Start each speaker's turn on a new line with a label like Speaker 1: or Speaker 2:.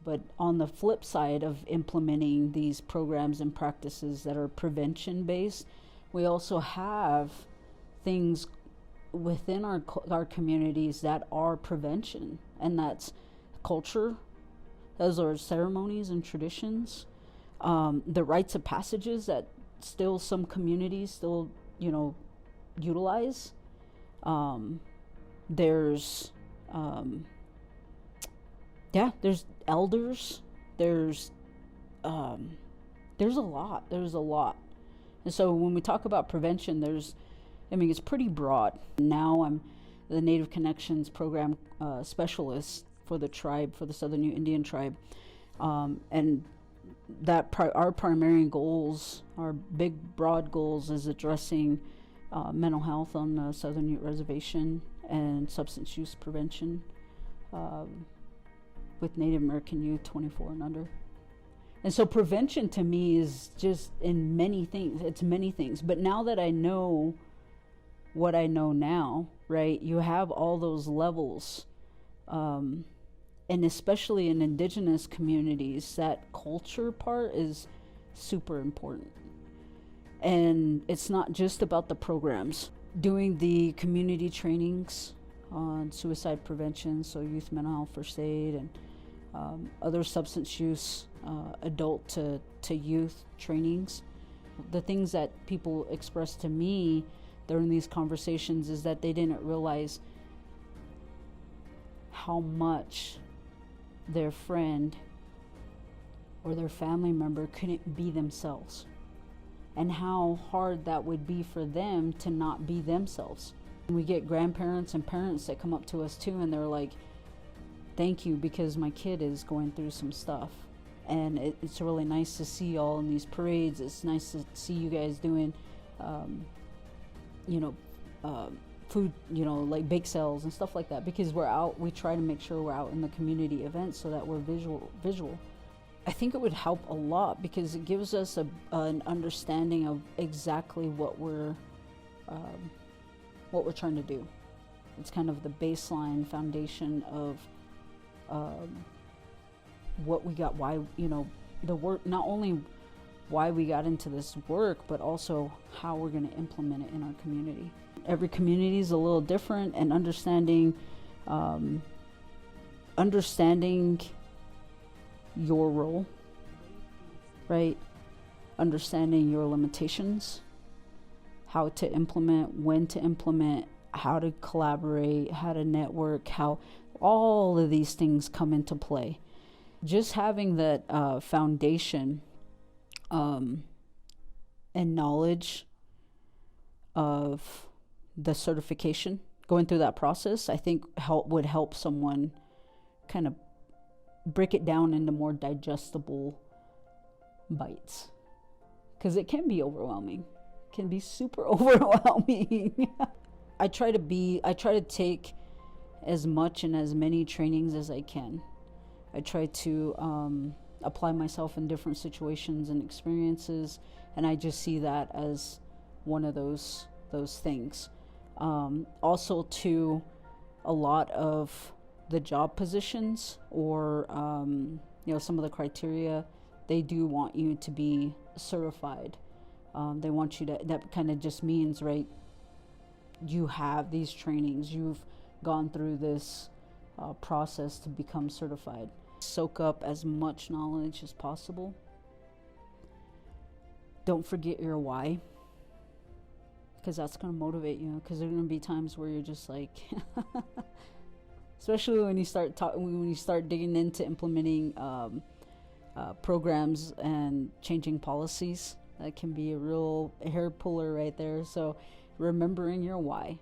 Speaker 1: But on the flip side of implementing these programs and practices that are prevention based, we also have things within our communities that are prevention, and that's culture. Those are ceremonies and traditions, the rites of passages that still some communities still utilize. There's there's elders. There's a lot. And so when we talk about prevention, it's pretty broad. Now I'm the Native Connections Program specialist for the tribe, for the Southern Ute Indian Tribe, and that our primary goals, our big broad goals, is addressing mental health on the Southern Ute Reservation and substance use prevention with Native American youth 24 and under. And so prevention to me is just in many things. It's many things. But now that I know what I know now, right, you have all those levels. And especially in indigenous communities, that culture part is super important. And it's not just about the programs. Doing the community trainings on suicide prevention, so youth mental health first aid, and other substance use, adult to youth trainings. The things that people express to me during these conversations is that they didn't realize how much their friend or their family member couldn't be themselves, and how hard that would be for them to not be themselves. We get grandparents and parents that come up to us too, and they're like, thank you, because my kid is going through some stuff. And it's really nice to see all in these parades. It's nice to see you guys doing food, like bake sales and stuff like that, because we're out. We try to make sure we're out in the community events so that we're visual. I think it would help a lot because it gives us an understanding of exactly what we're trying to do. It's kind of the baseline foundation of what we got, why, the work, not only why we got into this work, but also how we're going to implement it in our community. Every community is a little different, and understanding your role, right? Understanding your limitations, how to implement, when to implement, how to collaborate, how to network, how all of these things come into play. Just having that foundation and knowledge of the certification, going through that process, I think would help someone kind of break it down into more digestible bites, because it can be overwhelming. It can be super overwhelming. I try to take as much and as many trainings as I can. I try to apply myself in different situations and experiences, and I just see that as one of those things. Also, to a lot of the job positions, or some of the criteria, they do want you to be certified. They want you to. That kind of just means, right, you have these trainings, you've gone through this process to become certified. Soak up as much knowledge as possible. Don't forget your why, because that's going to motivate you, because there are going to be times where you're just like especially when you start digging into implementing programs and changing policies. That can be a real hair puller right there. So remembering your why,